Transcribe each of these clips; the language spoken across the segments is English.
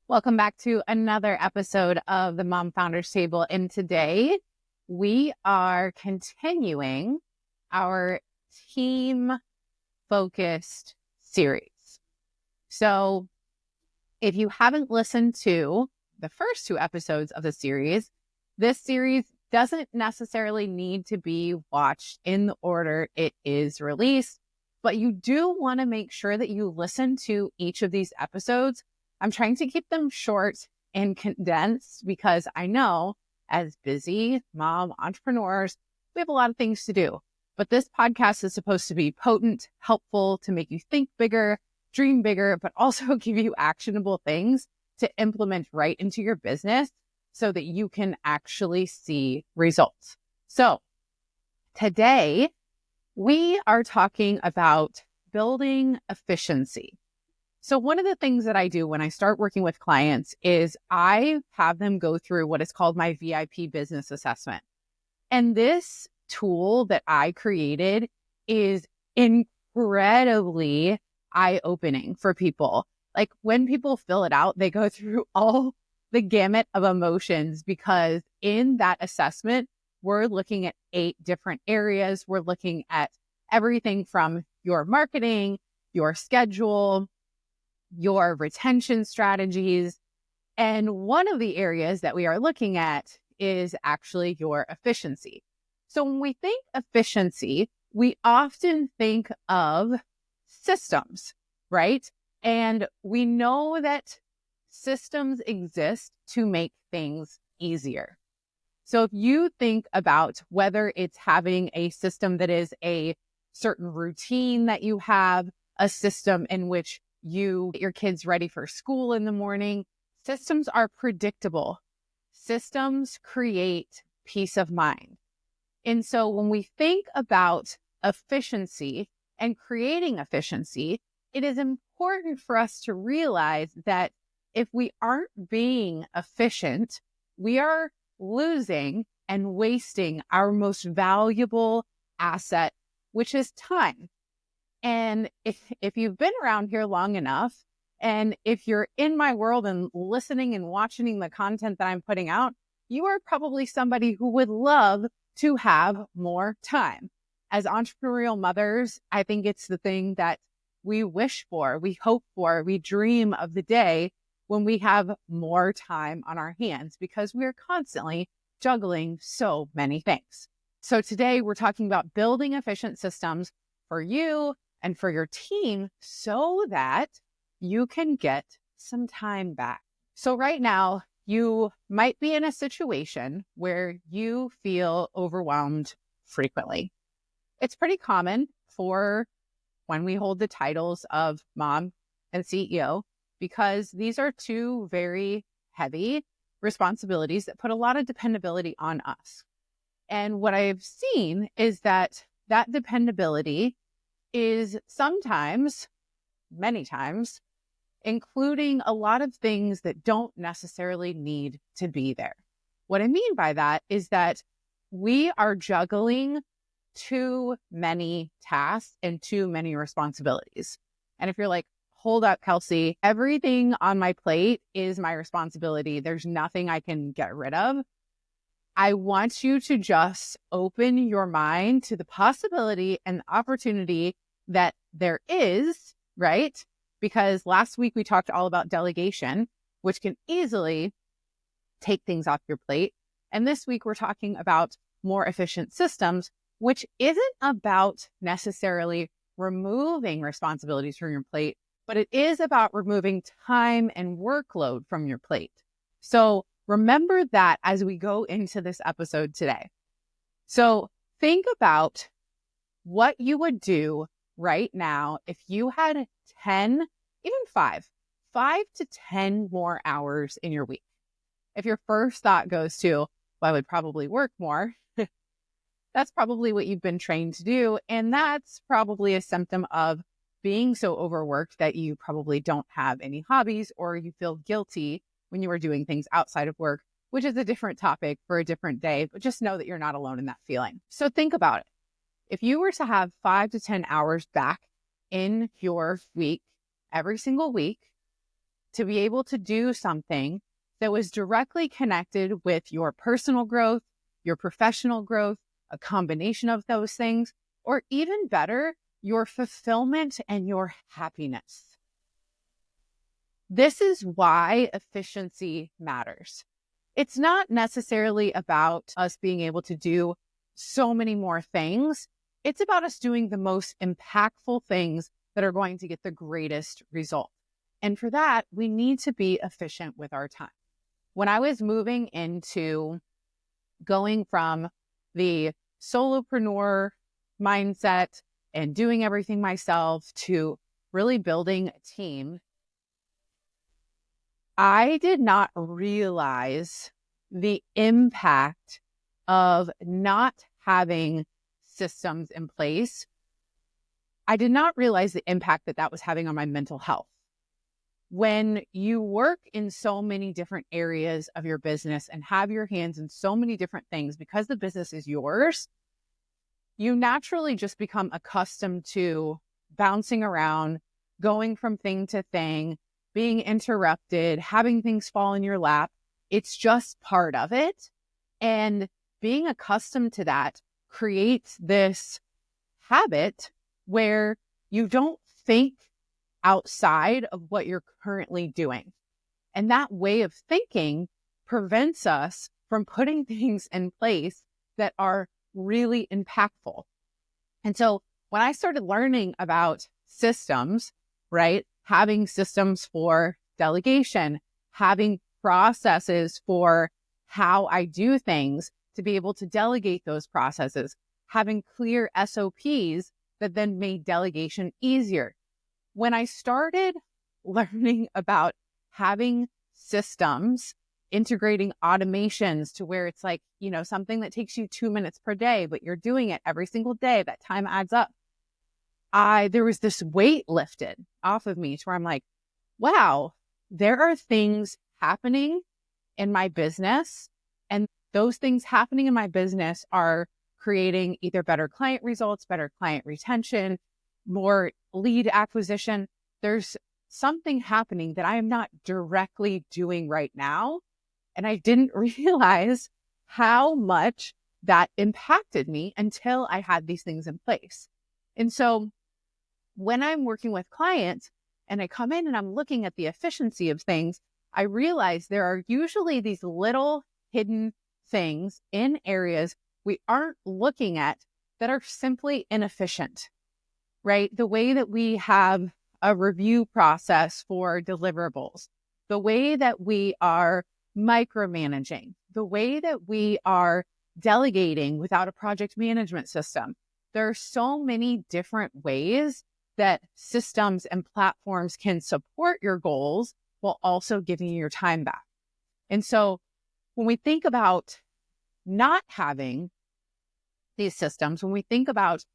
Welcome back to another episode of the Mom Founders Table. And today we are continuing our team focused series. So if you haven't listened to the first two episodes of the series, this series doesn't necessarily need to be watched in the order it is released, but you do want to make sure that you listen to each of these episodes. I'm trying to keep them short and condensed because I know as busy mom entrepreneurs, we have a lot of things to do. But this podcast is supposed to be potent, helpful, to make you think bigger, dream bigger, but also give you actionable things to implement right into your business so that you can actually see results. So today we are talking about building efficiency. So one of the things that I do when I start working with clients is I have them go through what is called my VIP business assessment. And this tool that I created is incredibly eye-opening for people. Like when people fill it out, they go through all the gamut of emotions because in that assessment, we're looking at 8 different areas. We're looking at everything from your marketing, your schedule, your retention strategies. And one of the areas that we are looking at is actually your efficiency. So when we think efficiency, we often think of systems, right? And we know that systems exist to make things easier. So if you think about whether it's having a system that is a certain routine that you have, a system in which you get your kids ready for school in the morning, systems are predictable. Systems create peace of mind. And so when we think about efficiency and creating efficiency, it is important for us to realize that if we aren't being efficient, we are losing and wasting our most valuable asset, which is time. And if you've been around here long enough, and if you're in my world and listening and watching the content that I'm putting out, you are probably somebody who would love to have more time. As entrepreneurial mothers, I think it's the thing that we wish for, we hope for, we dream of the day when we have more time on our hands because we're constantly juggling so many things. So today we're talking about building efficient systems for you and for your team so that you can get some time back. So right now, you might be in a situation where you feel overwhelmed frequently. It's pretty common for when we hold the titles of mom and CEO, because these are two very heavy responsibilities that put a lot of dependability on us. And what I've seen is that dependability is sometimes, many times, including a lot of things that don't necessarily need to be there. What I mean by that is that we are juggling too many tasks and too many responsibilities. And if you're like, hold up, Kelsey, everything on my plate is my responsibility, there's nothing I can get rid of, I want you to just open your mind to the possibility and opportunity that there is, right? Because last week we talked all about delegation, which can easily take things off your plate. And this week we're talking about more efficient systems, which isn't about necessarily removing responsibilities from your plate, but it is about removing time and workload from your plate. So remember that as we go into this episode today. So think about what you would do right now if you had 10, even 5 to 10 more hours in your week. If your first thought goes to, well, I would probably work more, that's probably what you've been trained to do. And that's probably a symptom of being so overworked that you probably don't have any hobbies or you feel guilty when you are doing things outside of work, which is a different topic for a different day, but just know that you're not alone in that feeling. So think about it. If you were to have 5 to 10 hours back in your week, every single week, to be able to do something that was directly connected with your personal growth, your professional growth, a combination of those things, or even better, your fulfillment and your happiness. This is why efficiency matters. It's not necessarily about us being able to do so many more things. It's about us doing the most impactful things that are going to get the greatest result. And for that, we need to be efficient with our time. When I was moving into going from the solopreneur mindset and doing everything myself to really building a team, I did not realize the impact of not having systems in place. I did not realize the impact that that was having on my mental health. When you work in so many different areas of your business and have your hands in so many different things, because the business is yours, you naturally just become accustomed to bouncing around, going from thing to thing, being interrupted, having things fall in your lap. It's just part of it. And being accustomed to that creates this habit where you don't think outside of what you're currently doing. And that way of thinking prevents us from putting things in place that are really impactful. And so when I started learning about systems, right, having systems for delegation, having processes for how I do things to be able to delegate those processes, having clear SOPs that then made delegation easier. When I started learning about having systems, integrating automations to where it's like, something that takes you 2 minutes per day, but you're doing it every single day, that time adds up. There was this weight lifted off of me to where I'm like, wow, there are things happening in my business, and those things happening in my business are creating either better client results, better client retention, more lead acquisition. There's something happening that I am not directly doing right now. And I didn't realize how much that impacted me until I had these things in place. And so when I'm working with clients and I come in and I'm looking at the efficiency of things, I realize there are usually these little hidden things in areas we aren't looking at that are simply inefficient, right? The way that we have a review process for deliverables, the way that we are micromanaging, the way that we are delegating without a project management system. There are so many different ways that systems and platforms can support your goals while also giving you your time back. And so when we think about not having these systems, when we think about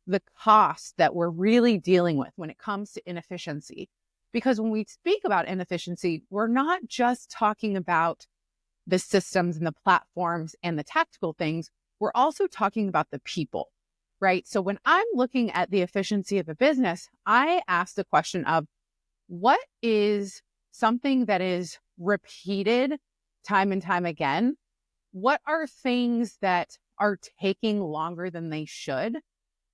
the cost that we're really dealing with when it comes to inefficiency, because when we speak about inefficiency, we're not just talking about the systems and the platforms and the tactical things. We're also talking about the people, right? So when I'm looking at the efficiency of a business, I ask the question of what is something that is repeated time and time again? What are things that are taking longer than they should?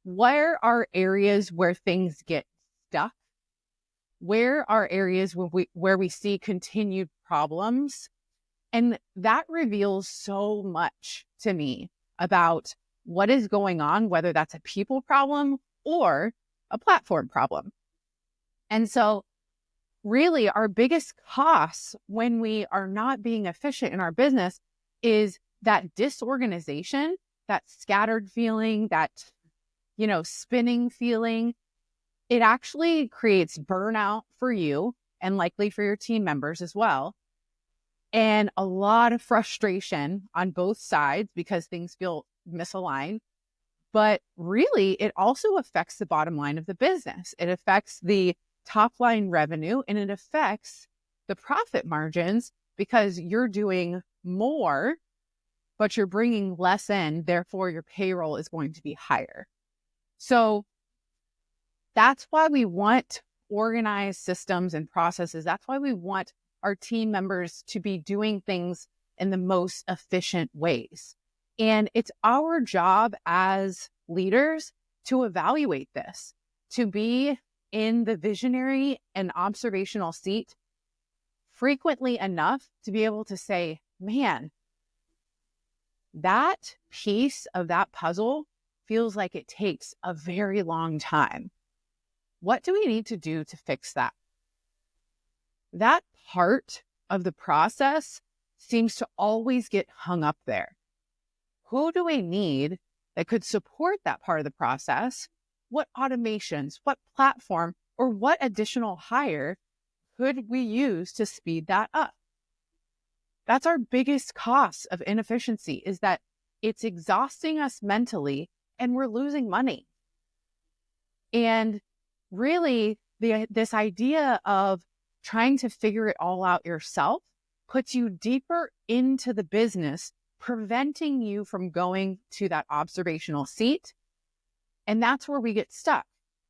Where are areas where things get stuck? Where are areas where we see continued problems? And that reveals so much to me about what is going on, whether that's a people problem or a platform problem. And so really our biggest costs when we are not being efficient in our business is that disorganization, that scattered feeling, that, spinning feeling. It actually creates burnout for you and likely for your team members as well. And a lot of frustration on both sides because things feel misaligned. But really, it also affects the bottom line of the business. It affects the top line revenue and it affects the profit margins because you're doing more, but you're bringing less in. Therefore, your payroll is going to be higher. So that's why we want organized systems and processes. That's why we want our team members to be doing things in the most efficient ways. And it's our job as leaders to evaluate this, to be in the visionary and observational seat frequently enough to be able to say, man, that piece of that puzzle feels like it takes a very long time. What do we need to do to fix that? That part of the process seems to always get hung up there. Who do we need that could support that part of the process? What automations, what platform, or what additional hire could we use to speed that up? That's our biggest cost of inefficiency, is that it's exhausting us mentally and we're losing money. And really, this idea of trying to figure it all out yourself puts you deeper into the business, preventing you from going to that observational seat. And that's where we get stuck,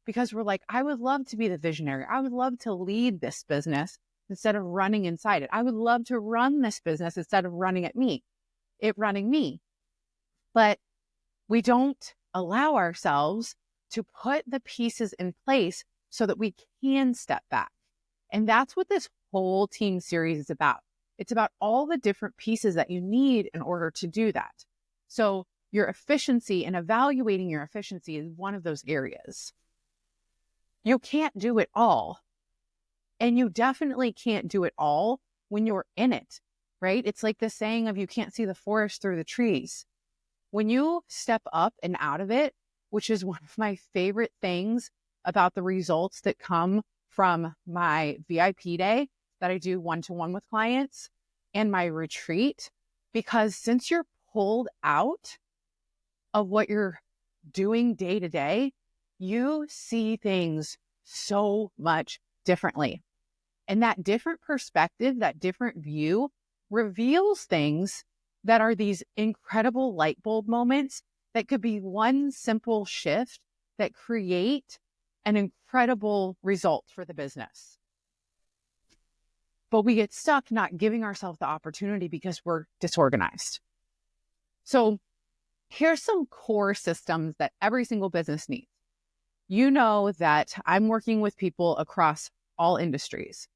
because we're like, I would love to be the visionary. I would love to lead this business instead of running inside it. I would love to run this business instead of running me. But we don't allow ourselves to put the pieces in place so that we can step back. And that's what this whole team series is about. It's about all the different pieces that you need in order to do that. So your efficiency and evaluating your efficiency is one of those areas. You can't do it all. And you definitely can't do it all when you're in it, right? It's like the saying of you can't see the forest through the trees. When you step up and out of it, which is one of my favorite things about the results that come from my VIP day that I do one-to-one with clients and my retreat, because since you're pulled out of what you're doing day to day, you see things so much differently. And that different perspective, that different view reveals things that are these incredible light bulb moments that could be one simple shift that create an incredible result for the business. But we get stuck not giving ourselves the opportunity because we're disorganized. So here's some core systems that every single business needs. You know that I'm working with people across all industries.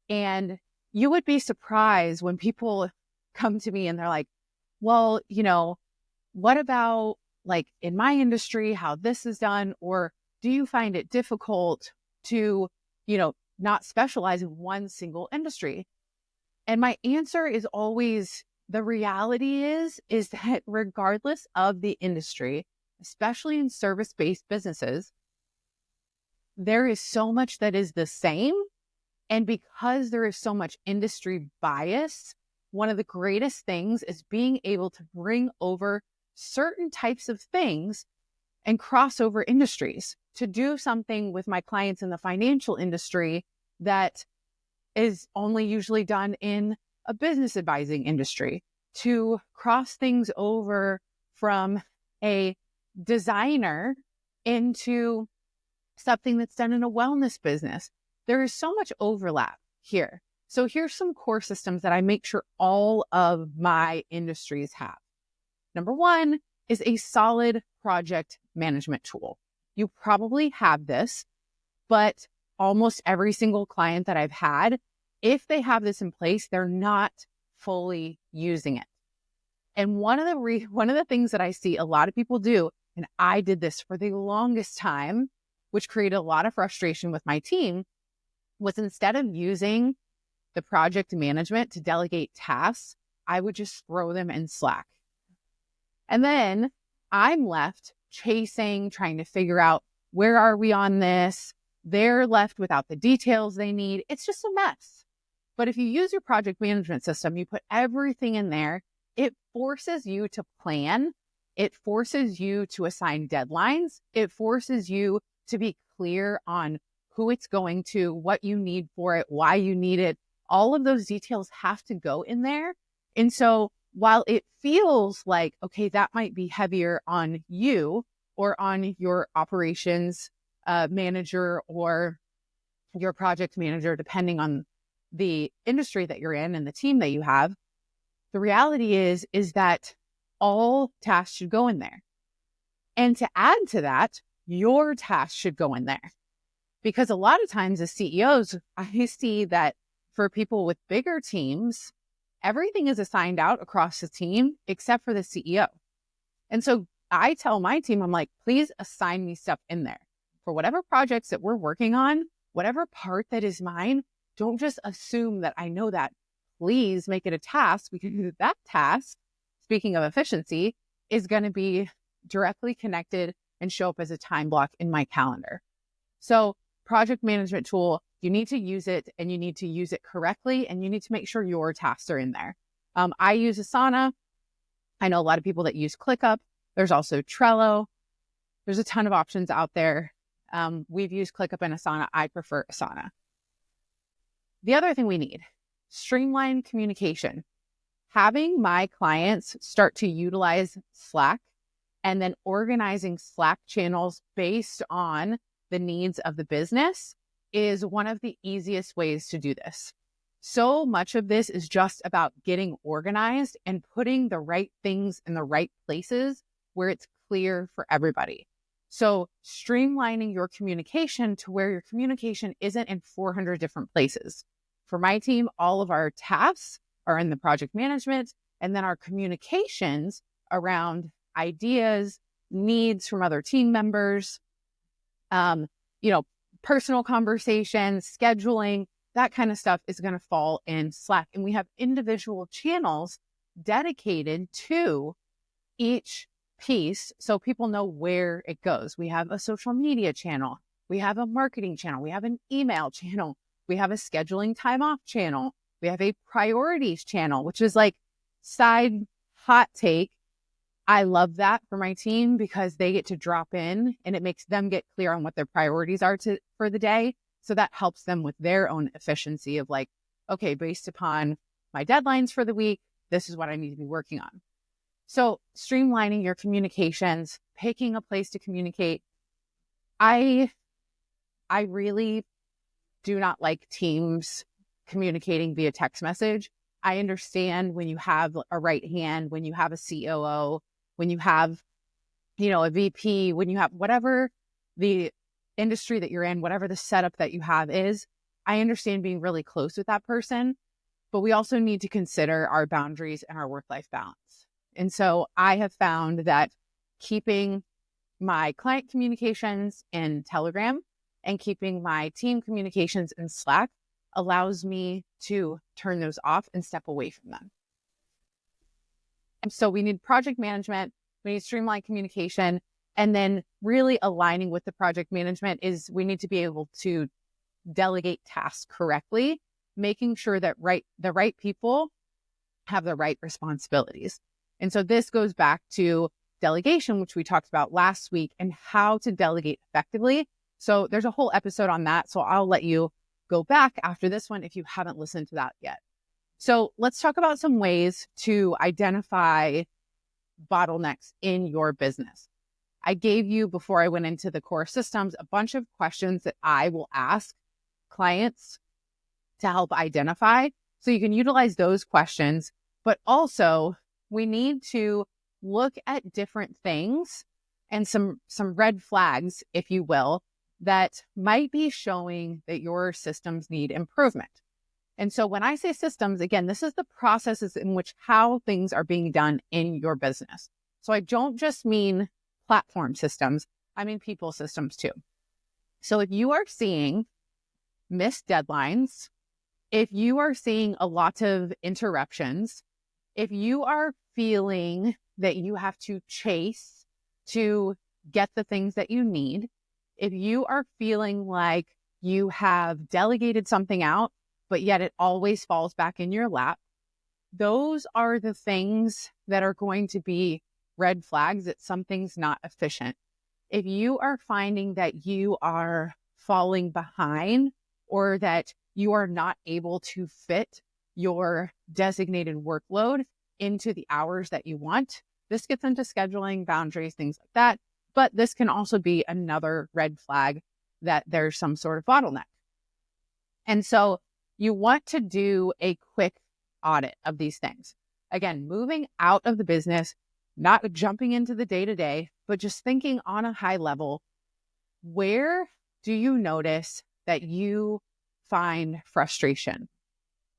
And you would be surprised when people come to me and they're like, well, what about like in my industry, how this is done? Or do you find it difficult to, not specialize in one single industry? And my answer is always, the reality is that regardless of the industry, especially in service-based businesses, there is so much that is the same. And because there is so much industry bias, one of the greatest things is being able to bring over certain types of things and cross over industries to do something with my clients in the financial industry that is only usually done in a business advising industry, to cross things over from a designer into something that's done in a wellness business. There is so much overlap here. So here's some core systems that I make sure all of my industries have. Number one is a solid project management tool. You probably have this, but almost every single client that I've had, if they have this in place, they're not fully using it. And one of the things that I see a lot of people do, and I did this for the longest time, which created a lot of frustration with my team, was instead of using the project management to delegate tasks, I would just throw them in Slack. And then I'm left chasing, trying to figure out, where are we on this? They're left without the details they need. It's just a mess. But if you use your project management system, you put everything in there, it forces you to plan. It forces you to assign deadlines. It forces you to be clear on who it's going to, what you need for it, why you need it. All of those details have to go in there. And so while it feels like, okay, that might be heavier on you or on your operations manager or your project manager, depending on the industry that you're in and the team that you have, the reality is that all tasks should go in there. And to add to that, your tasks should go in there. Because a lot of times as CEOs, I see that for people with bigger teams, everything is assigned out across the team except for the CEO. And so I tell my team, I'm like, please assign me stuff in there. For whatever projects that we're working on, whatever part that is mine, don't just assume that I know that. Please make it a task, because that task, speaking of efficiency, is going to be directly connected and show up as a time block in my calendar. So project management tool, you need to use it, and you need to use it correctly, and you need to make sure your tasks are in there. I use Asana. I know a lot of people that use ClickUp. There's also Trello. There's a ton of options out there. We've used ClickUp and Asana. I prefer Asana. The other thing we need, streamline communication. Having my clients start to utilize Slack and then organizing Slack channels based on the needs of the business is one of the easiest ways to do this. So much of this is just about getting organized and putting the right things in the right places where it's clear for everybody. So streamlining your communication to where your communication isn't in 400 different places. For my team, all of our tasks are in the project management, and then our communications around ideas, needs from other team members, personal conversations, scheduling, that kind of stuff is going to fall in Slack. And we have individual channels dedicated to each piece so people know where it goes. We have a social media channel. We have a marketing channel. We have an email channel. We have a scheduling time off channel. We have a priorities channel, which is like side hot take. I love that for my team because they get to drop in and it makes them get clear on what their priorities are for the day. So that helps them with their own efficiency of like, okay, based upon my deadlines for the week, this is what I need to be working on. So streamlining your communications, picking a place to communicate. I really do not like teams communicating via text message. I understand when you have a right hand, when you have a COO, when you have, a VP, when you have whatever the industry that you're in, whatever the setup that you have is, I understand being really close with that person, but we also need to consider our boundaries and our work-life balance. And so I have found that keeping my client communications in Telegram and keeping my team communications in Slack allows me to turn those off and step away from them. And so we need project management, we need streamlined communication, and then really aligning with the project management is we need to be able to delegate tasks correctly, making sure that the right people have the right responsibilities. And so this goes back to delegation, which we talked about last week, and how to delegate effectively. So there's a whole episode on that. So I'll let you go back after this one if you haven't listened to that yet. So let's talk about some ways to identify bottlenecks in your business. I gave you, before I went into the core systems, a bunch of questions that I will ask clients to help identify. So you can utilize those questions, but also we need to look at different things and some red flags, if you will, that might be showing that your systems need improvement. And so when I say systems, again, this is the processes in which how things are being done in your business. So I don't just mean platform systems, I mean people systems too. So if you are seeing missed deadlines, if you are seeing a lot of interruptions, if you are feeling that you have to chase to get the things that you need, if you are feeling like you have delegated something out, but yet it always falls back in your lap, those are the things that are going to be red flags that something's not efficient. If you are finding that you are falling behind or that you are not able to fit your designated workload into the hours that you want, this gets into scheduling, boundaries, things like that. But this can also be another red flag that there's some sort of bottleneck. And so you want to do a quick audit of these things. Again, moving out of the business, not jumping into the day-to-day, but just thinking on a high level, where do you notice that you find frustration?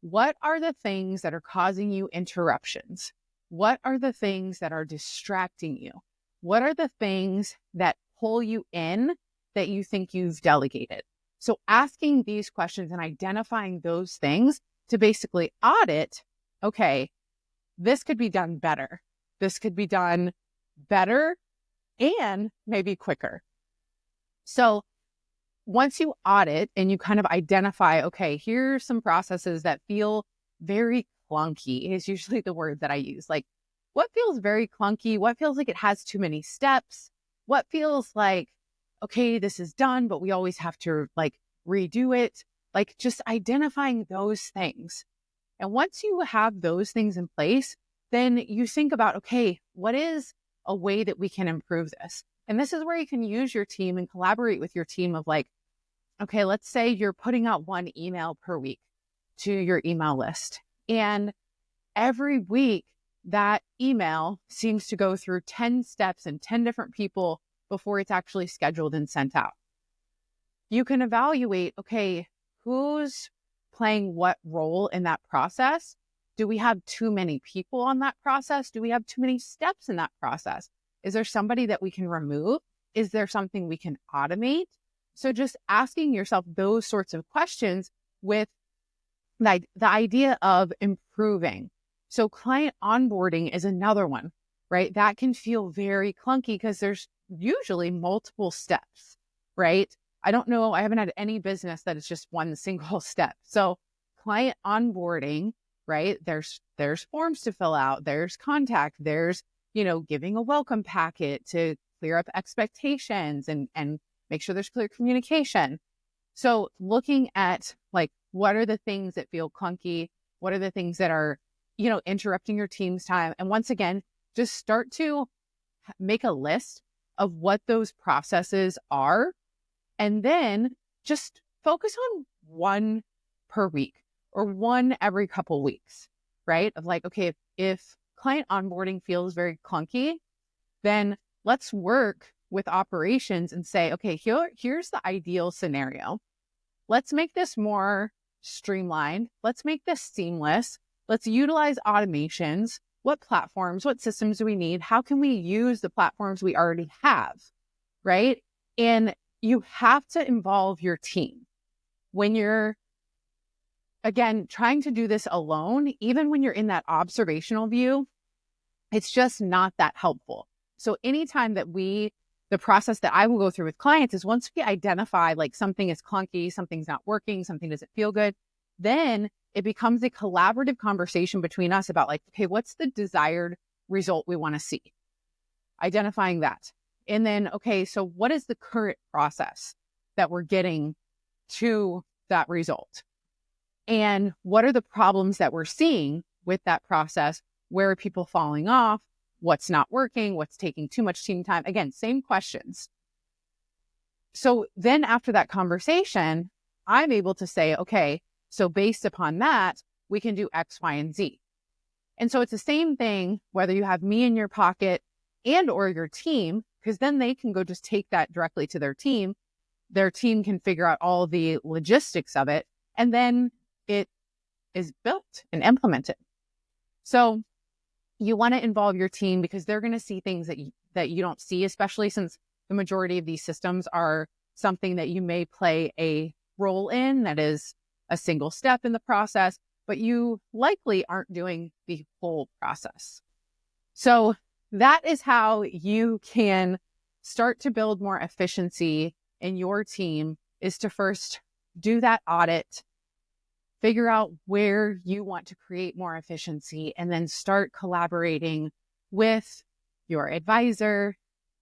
What are the things that are causing you interruptions? What are the things that are distracting you? What are the things that pull you in that you think you've delegated? So asking these questions and identifying those things to basically audit, okay, this could be done better. This could be done better and maybe quicker. So once you audit and you kind of identify, okay, here's some processes that feel very clunky is usually the word that I use. Like, what feels very clunky? What feels like it has too many steps? What feels like, okay, this is done, but we always have to like redo it? Like just identifying those things. And once you have those things in place, then you think about, okay, what is a way that we can improve this? And this is where you can use your team and collaborate with your team of like, okay, let's say you're putting out one email per week to your email list. And every week that email seems to go through 10 steps and 10 different people before it's actually scheduled and sent out. You can evaluate, okay, who's playing what role in that process? Do we have too many people on that process? Do we have too many steps in that process? Is there somebody that we can remove? Is there something we can automate? So just asking yourself those sorts of questions with the idea of improving. So client onboarding is another one, right? That can feel very clunky because there's usually multiple steps, right? I don't know. I haven't had any business that is just one single step. So client onboarding, right? There's forms to fill out. There's contact. There's, giving a welcome packet to clear up expectations and make sure there's clear communication. So looking at like, what are the things that feel clunky? What are the things that are, interrupting your team's time? And once again, just start to make a list of what those processes are. And then just focus on one per week or one every couple weeks, right? Of like, okay, if client onboarding feels very clunky, then let's work with operations and say, okay, here's the ideal scenario. Let's make this more streamlined. Let's make this seamless. Let's utilize automations. What platforms, what systems do we need? How can we use the platforms we already have, right? And you have to involve your team. When you're, again, trying to do this alone, even when you're in that observational view, it's just not that helpful. So anytime that the process that I will go through with clients is once we identify like something is clunky, something's not working, something doesn't feel good, then it becomes a collaborative conversation between us about like, okay, what's the desired result we want to see? Identifying that. And then, okay, so what is the current process that we're getting to that result? And what are the problems that we're seeing with that process? Where are people falling off? What's not working? What's taking too much team time? Again, same questions. So then after that conversation, I'm able to say, okay, so based upon that, we can do X, Y, and Z. And so it's the same thing, whether you have me in your pocket and or your team, because then they can go just take that directly to their team. Their team can figure out all the logistics of it, and then it is built and implemented. So you want to involve your team because they're going to see things that you don't see, especially since the majority of these systems are something that you may play a role in that is a single step in the process, but you likely aren't doing the whole process. So that is how you can start to build more efficiency in your team, is to first do that audit, figure out where you want to create more efficiency, and then start collaborating with your advisor,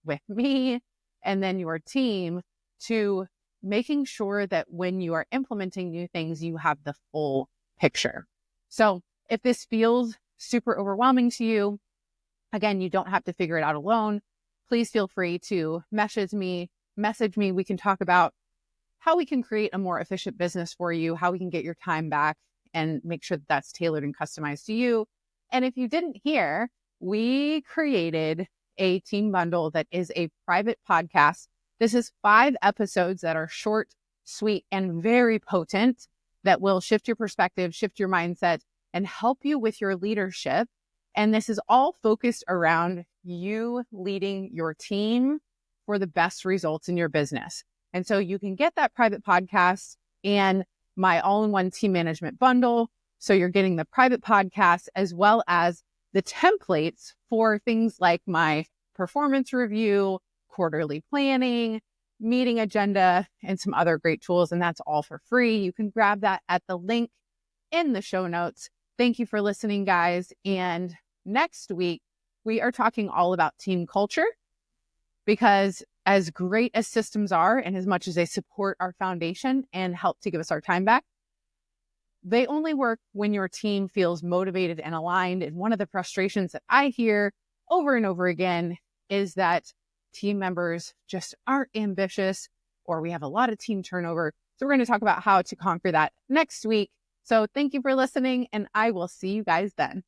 with me, and then your team to making sure that when you are implementing new things, you have the full picture. So if this feels super overwhelming to you, again, you don't have to figure it out alone. Please feel free to message me. We can talk about how we can create a more efficient business for you, how we can get your time back and make sure that that's tailored and customized to you. And if you didn't hear, we created a team bundle that is a private podcast. This is 5 episodes that are short, sweet, and very potent that will shift your perspective, shift your mindset, and help you with your leadership. And this is all focused around you leading your team for the best results in your business. And so you can get that private podcast and my all-in-one team management bundle. So you're getting the private podcast as well as the templates for things like my performance review, quarterly planning, meeting agenda, and some other great tools. And that's all for free. You can grab that at the link in the show notes. Thank you for listening, guys. And next week, we are talking all about team culture, because as great as systems are and as much as they support our foundation and help to give us our time back, they only work when your team feels motivated and aligned. And one of the frustrations that I hear over and over again is that team members just aren't ambitious, or we have a lot of team turnover. So we're going to talk about how to conquer that next week. So thank you for listening, and I will see you guys then.